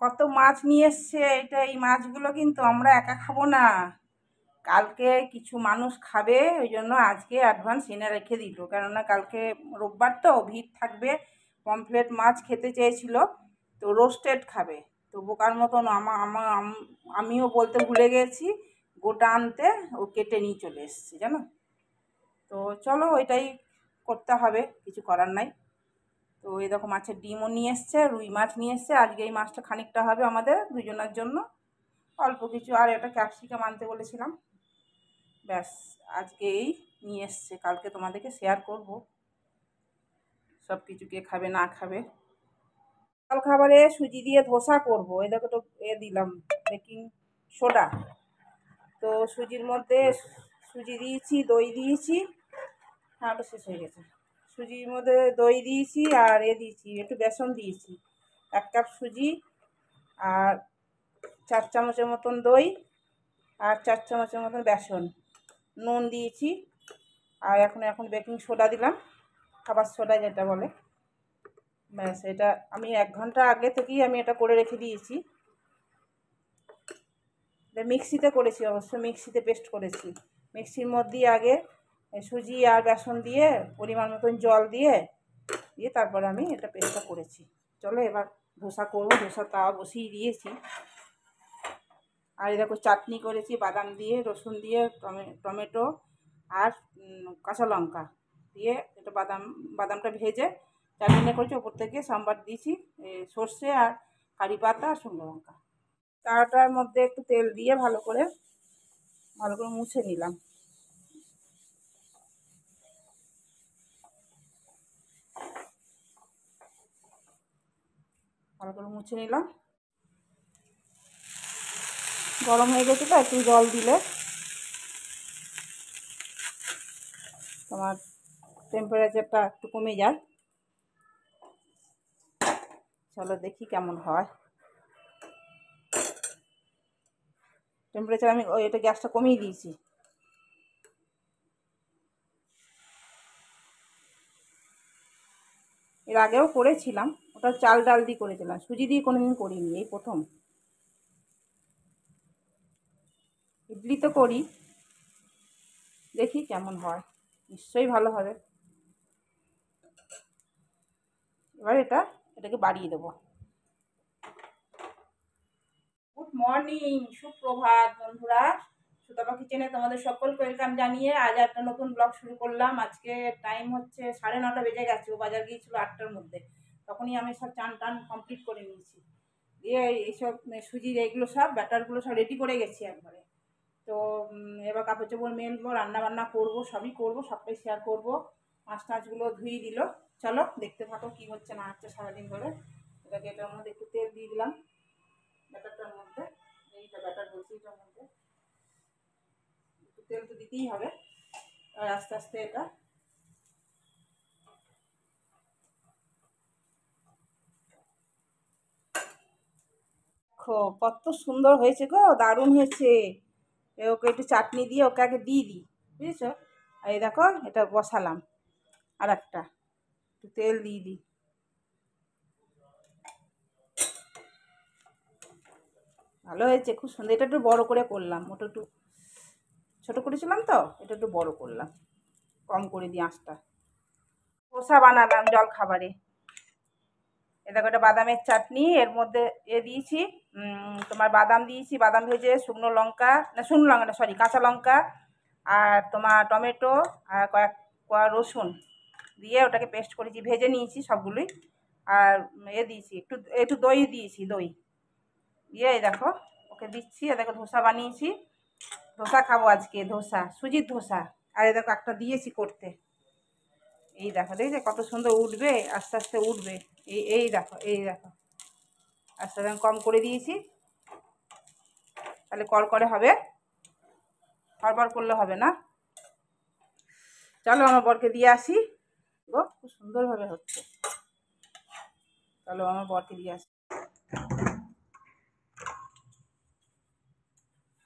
কত মাছ নিয়ে এসছে। এই মাছগুলো কিন্তু আমরা একা খাবো না, কালকে কিছু মানুষ খাবে, ওই জন্য আজকে অ্যাডভান্স এনে রেখে দিল। কেননা কালকে রোববার তো ভিড় থাকবে। পমফ্রেট মাছ খেতে চেয়েছিল, তো রোস্টেড খাবে। তো বোকার মতন আমিও বলতে ভুলে গেছি, গোটা আনতে ও কেটে নিয়ে চলে এসছে জানো। তো চলো ওইটাই করতে হবে, কিছু করার নাই। তো এই দেখো মাছের ডিমও নিয়ে এসছে, রুই মাছ নিয়ে এসছে। আজকে এই মাছটা খানিকটা হবে আমাদের দুজনের জন্য, অল্প কিছু। আর একটা ক্যাপসিকাম আনতে বলেছিলাম। ব্যাস, আজকে এই নিয়ে এসছে, কালকে তোমাদেরকে শেয়ার করব সব কিছু, কে খাবে না খাবে। সকাল খাবারে সুজি দিয়ে ধোসা করব। এই দেখো তো দিলাম বেকিং সোডা। তো সুজির মধ্যে সুজি দিয়েছি, দই দিয়েছি। হ্যাঁ, ওটা শেষ হয়ে গেছে। সুজির মধ্যে দই দিয়েছি আর দিয়েছি একটু বেসন দিয়েছি। 1 কাপ সুজি আর 4 চামচের মতন দই আর 4 চামচের মতন বেসন, নুন দিয়েছি। আর এখন বেকিং সোডা দিলাম, খাবার সোডা যেটা বলে। ব্যাস, এটা আমি 1 ঘন্টা আগে থেকেই আমি এটা করে রেখে দিয়েছি। এটা মিক্সিতে করেছি, অবশ্য মিক্সিতে পেস্ট করেছি। মিক্সির মধ্যেই আগে সুজি আর বেসন দিয়ে পরিমাণ মতন জল দিয়ে তারপরে আমি এটা পেস্টটা করেছি। চলো এবার ধোসা করবো। ধোসা তাওয়া বসিয়ে দিয়েছি। আর এই দেখো চাটনি করেছি বাদাম দিয়ে, রসুন দিয়ে, টমেটো আর কাঁচা লঙ্কা দিয়ে। এটা বাদামটা ভেজে চাটনি করেছি, ওপর থেকে সাম্বার দিয়েছি, সর্ষে আর কারি পাতা আর শুকনো লঙ্কা। তাওয়াটার মধ্যে একটু তেল দিয়ে ভালো করে মুছে নিলাম। ভালো করে মুছে নিলাম। গরম হয়ে গেছে, তো একটু জল দিলে তোমার টেম্পারেচারটা একটু কমে যায়। চলো দেখি কেমন হয়। টেম্পারেচার আমি এটা গ্যাসটা কমিয়ে দিয়েছি। এর আগেও করেছিলাম, ওটা চাল ডাল দিয়ে করেছিলাম, সুজি দিয়ে কোনোদিন করিনি, এই প্রথম। ইডলি তো করি, দেখি কেমন হয়, নিশ্চয়ই ভালো হবে। এবার এটাকে বাড়িয়ে দেবো। গুড মর্নিং, সুপ্রভাত বন্ধুরা। সুতপা কিচেনে তোমাদের সকলকে ওয়েলকাম জানিয়ে আজ একটা নতুন ব্লগ শুরু করলাম। আজকে টাইম হচ্ছে 9:30 বেজে গেছে। ও বাজার গিয়েছিল 8টার মধ্যে, তখনই আমি সব চান টান কমপ্লিট করে নিয়েছি। দিয়ে এইসব সুজির এইগুলো সব ব্যাটারগুলো সব রেডি করে গেছি একবারে। তো এবার কাপড় চোপড় মেলবো, রান্না বান্না করবো, সবই করবো, সবটাই শেয়ার করবো। মাছ টাছগুলো ধুয়ে দিল। চলো দেখতে থাকো কী হচ্ছে না হচ্ছে সারাদিন ধরে। এটাকে এটার মধ্যে একটু তেল দিয়ে দিলাম, ব্যাটারটার মধ্যে। এইটা ব্যাটার বলছি, এটার মধ্যে একটু তেল তো দিতেই হবে। আর আস্তে আস্তে এটা কত সুন্দর হয়েছে গো, দারুণ হয়েছে। ওকে একটু চাটনি দিয়ে ওকে আগে দিয়ে দিই, বুঝেছো। আর এই দেখো এটা বসালাম। আর একটু তেল দিয়ে দিই। ভালো হয়েছে, খুব সুন্দর। এটা একটু বড় করে করলাম, ওটা একটু ছোটো করেছিলাম, তো এটা একটু বড় করলাম, কম করে দিই আঁচটা। ধোসা বানালাম জল খাবারে। এ দেখো এটা বাদামের চাটনি, এর মধ্যে দিয়েছি তোমার বাদাম দিয়েছি, বাদাম ভেজে, শুকনো লঙ্কা না, শুকনো লঙ্কা না, সরি, কাঁচা লঙ্কা আর তোমার টমেটো আর কয়েক কোয়া রসুন দিয়ে ওটাকে পেস্ট করেছি, ভেজে নিয়েছি সবগুলোই। আর দিয়েছি একটু একটু দই দিয়েছি, দই দিয়ে এই দেখো ওকে দিচ্ছি। এ দেখো ধোসা বানিয়েছি, ধোসা খাবো আজকে, ধোসা, সুজির ধোসা। আর এই দেখো একটা দিয়েছি করতে। এই দেখো, দেখবে কত সুন্দর উঠবে, আস্তে আস্তে উঠবে। এই দেখো আস্তে আস্তে কম করে দিয়েছি, তাহলে কড়কড়ে হবে, ফরফর করলে হবে না। চলো আমার বরকে দিয়ে আসি। গো খুব সুন্দরভাবে হচ্ছে। চলো আমার বরকে দিয়ে আসি।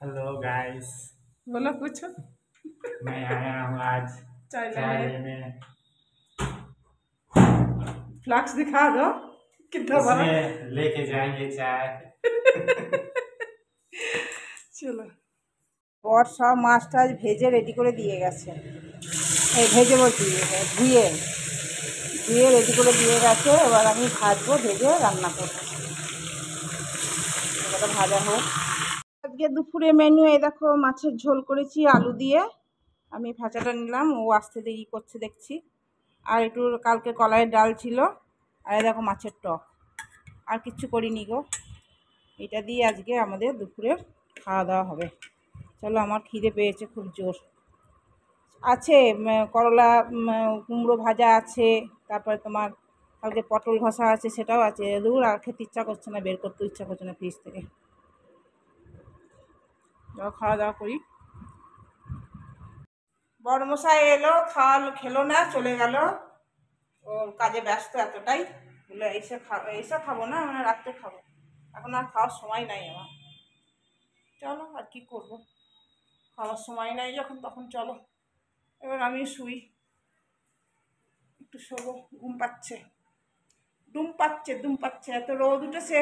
Hello guys. बोलो कुछ। मैं आया हूँ आज चाय चाय लेने। लेने। फ्लक्स दिखा दो। कितना बड़ा इसमें लेके जाएंगे चाय। চলো বর সব মাছ টাছ ভেজে রেডি করে দিয়ে গেছে। এই ভেজে বলছি ধুয়ে ধুয়ে রেডি করে দিয়ে গেছে। এবার আমি ভাজবো, ভেজে রান্না করবো। এবারে ভাজা হোক। আজকে দুপুরে মেনু এই দেখো, মাছের ঝোল করেছি আলু দিয়ে। আমি ভাজাটা নিলাম, ও আসতে দেরি করছে দেখছি। আর একটু কালকে কলাইয়ের ডাল ছিল। আর এই দেখো মাছের টক। আর কিচ্ছু করিনি গো। এটা দিয়ে আজকে আমাদের দুপুরে খাওয়া দাওয়া হবে। চলো, আমার খিদে পেয়েছে খুব জোর। আছে করলা, কুমড়ো ভাজা আছে, তারপরে তোমার কালকে পটল ঘষা আছে, সেটাও আছে। দূর আর খেতে ইচ্ছা করছে না, বের করতে ইচ্ছা করছে না ফ্রিজ থেকে। যাও খাওয়া দাওয়া করি। বড়মশাই এলো, খেলো না, চলে গেল। ও কাজে ব্যস্ত এতটাই, বলে এসে খাবো না, মানে রাত্রে খাবো। এখন আর খাওয়ার সময় নাই আমার। চলো, আর কি করবো, খাওয়ার সময় নাই যখন, তখন চলো এবার আমি শুই। একটু শোবো, ঘুম পাচ্ছে, দুম পাচ্ছে, এত রোদ উঠেছে।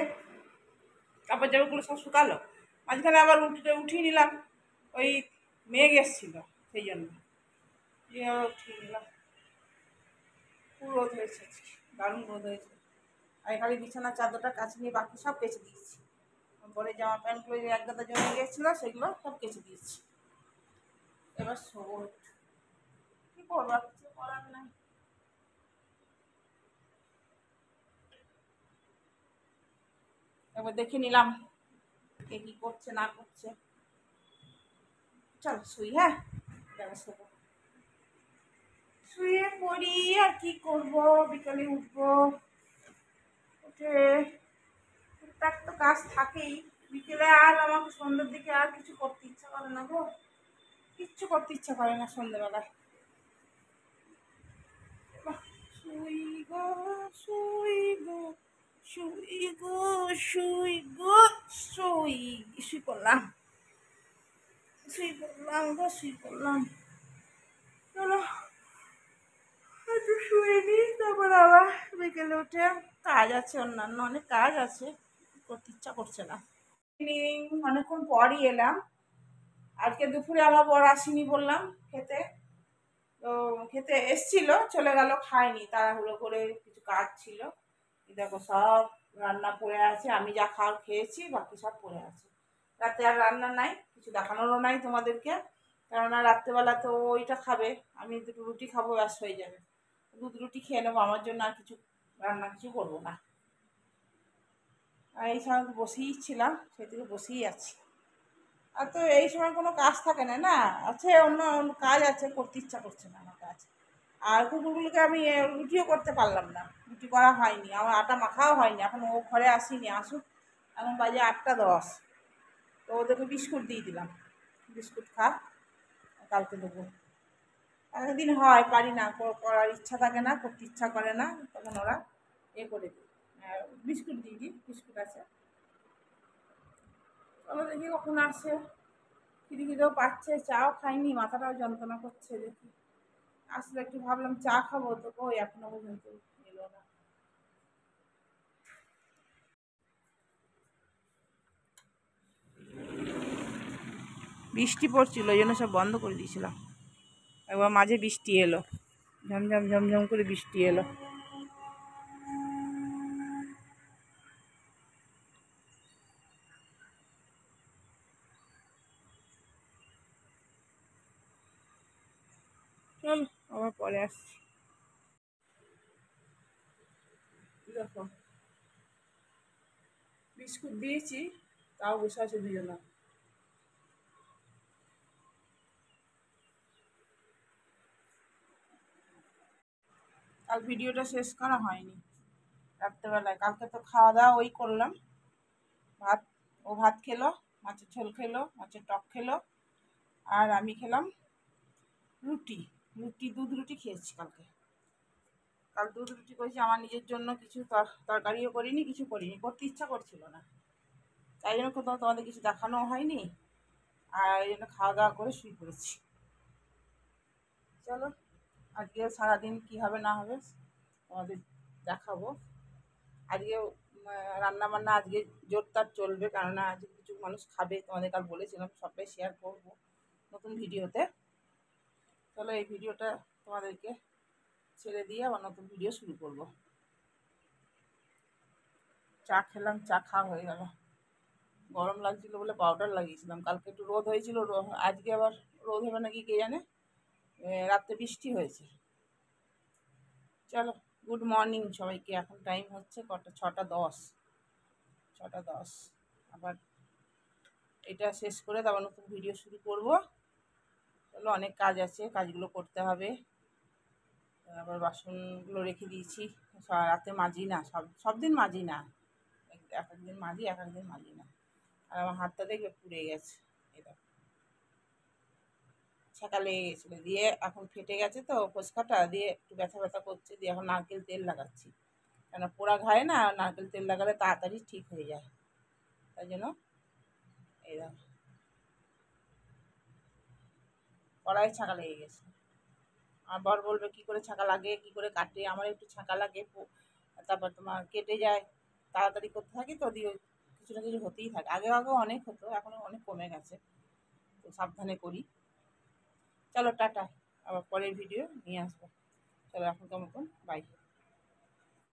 কাপড় জামাগুলো সব শুকালো, মাঝখানে আবার উঠিয়ে নিলাম। ওই মেঘ এসছিল, সেই জন্য উঠিয়ে নিলাম। খুব রোদ হয়েছে আজকে, দারুণ রোদ হয়েছে। আমি খালি বিছানার চাদরটা কাছে নিয়ে বাকি সব কেচে দিয়েছি। পরে জামা প্যান্টগুলো যে এক গাদা জমে গিয়েছিলো, সেগুলো সব কেচে দিয়েছি। এবার শোবো একটু। কী করবো, আর কিছু করার নাই। এবার দেখে নিলাম কে কী করছে না করছে। চল শুই, হ্যাঁ, শোবো, শুয়ে পড়ি। আর কি করবো, বিকালে উঠবো, উঠে টুকটাক তো কাজ থাকেই। বিকেলে আর আমাকে সন্ধ্যের দিকে আর কিছু করতে ইচ্ছা করে না গো, কিচ্ছু করতে ইচ্ছা করে না সন্ধ্যেবেলায়। শুই গো, শুই গো, শুই গো, শুই গো, শুই পড়লাম, শুই পড়লাম। চলো একটু শুয়ে নিই, তারপর আবার বিকেলে উঠে কাজ আছে, অন্যান্য অনেক কাজ আছে, করতে ইচ্ছা করছে না। অনেকক্ষণ পরই এলাম। আজকে দুপুরে আমার বর আসেনি বললাম খেতে। তো খেতে এসছিল, চলে গেল, খায়নি, তাড়াহুড়ো করে, কিছু কাজ ছিল। দেখো সব রান্না পড়ে আছে, আমি যা খাওয়ার খেয়েছি, বাকি সব পড়ে আছে। রাতে আর রান্না নাই, কিছু দেখানোরও নাই তোমাদেরকে, কেননা রাত্রেবেলা তো ওইটা খাবে, আমি দুটো রুটি খাবো, ব্যাস হয়ে যাবে। দুধ রুটি খেয়ে নেবো, আমার জন্য আর কিছু রান্না কিছু করবো না। আর এই সময় বসেই ছিলাম, সেই থেকে বসেই আছি। আর তো এই সময় কোনো কাজ থাকে না, না আছে, অন্য অন্য কাজ আছে, করতে ইচ্ছা করছে না আমার কাজ। আর কুকুরগুলোকে আমি রুটিও করতে পারলাম না, রুটি করা হয়নি, আমার আটা মাখাও হয়নি, এখন ও ঘরে আসিনি, আসুক। এখন বাজে 8টা 10। তো ওদেরকে বিস্কুট দিয়ে দিলাম, বিস্কুট খা, কালকে দেবো। একদিন হয় পারি না, করার ইচ্ছা থাকে না, করতে ইচ্ছা করে না, তখন ওরা করে দিই, বিস্কুট দিয়ে দিই, বিস্কুট আছে। চলো দেখি কখন আসে। খিদেও পাচ্ছে, চাও খাইনি, মাথাটাও যন্ত্রণা করছে, দেখি আসলে একটু ভাবলাম চা খাবো, তো কই এখনো পর্যন্ত এলো না। বৃষ্টি পড়ছিল, ওই জন্য সব বন্ধ করে দিয়েছিলাম। একবার মাঝে বৃষ্টি এলো, ঝমঝম ঝমঝম করে বৃষ্টি এলো। চল আবার পরে আসছি। দেখো বিস্কুট দিয়েছি, তাও বসে আছে দুজনা। কাল ভিডিওটা শেষ করা হয়নি রাত্রেবেলায়, কালকে তো খাওয়া দাওয়া ওই করলাম। ভাত, ও ভাত খেলো, মাছের ঝোল খেলো, মাছের টক খেলো, আর আমি খেলাম রুটি। দুধ রুটি খেয়েছি কালকে। কাল দুধ রুটি করেছি, আমার নিজের জন্য কিছু তরকারিও করিনি, কিছু করিনি, করতে ইচ্ছা করছিল না, তাই জন্য কোথাও তোমাদের কিছু দেখানোও হয়নি। আর এই জন্য খাওয়া দাওয়া করে শুয়ে পড়েছি। চলো আজকে সারাদিন কী হবে না হবে তোমাদের দেখাবো। আজকেও রান্না বান্না আজকে জোরদার চলবে, কেননা আজকে কিছু মানুষ খাবে, তোমাদের কাল বলেছিলাম, সবটাই শেয়ার করবো নতুন ভিডিওতে। চলো এই ভিডিওটা তোমাদেরকে ছেড়ে দিয়ে আবার নতুন ভিডিও শুরু করব। চা খেলাম, চা খাওয়া হয়ে গেল। গরম লাগছিল বলে পাউডার লাগিয়েছিলাম, কালকে একটু রোদ হয়েছিল, আজকে আবার রোদ হবে নাকি কে জানে। রাত্রে বৃষ্টি হয়েছে। চলো, গুড মর্নিং সবাইকে। এখন টাইম হচ্ছে কটা, 6টা 10। 6টা 10। আবার এটা শেষ করে তারপর নতুন ভিডিও শুরু করব। চলো, অনেক কাজ আছে, কাজগুলো করতে হবে। আবার বাসনগুলো রেখে দিয়েছি, রাতে মাজি না, সব দিন মাজি না, এক একদিন মাজি, এক একদিন মাজি না। আর আমার হাতটা দেখবে পুড়ে গেছে, এটা ছাঁকা লেগে গেছিলো, দিয়ে এখন ফেটে গেছে তো ফোসকাটা, দিয়ে একটু ব্যথা ব্যথা করছে, দিয়ে এখন নারকেল তেল লাগাচ্ছি। কেন পোড়া ঘায়ে না নারকেল তেল লাগালে তাড়াতাড়ি ঠিক হয়ে যায়, তাই জন্য এই দেখো কড়াই ছাঁকা লেগে গেছে। আবার বলবে কি করে ছাঁকা লাগে, কি করে কাটে, আমার একটু ছাঁকা লাগে, তারপর তোমার কেটে যায়, তাড়াতাড়ি করতে থাকি তো, দিয়ে কিছু না কিছু হতেই থাকে। আগেও অনেক হতো, এখনও অনেক কমে গেছে, তো সাবধানে করি। চলো টাটা, আবার পরের ভিডিও নিয়ে আসবো। চলো এখনকার মতন বাই।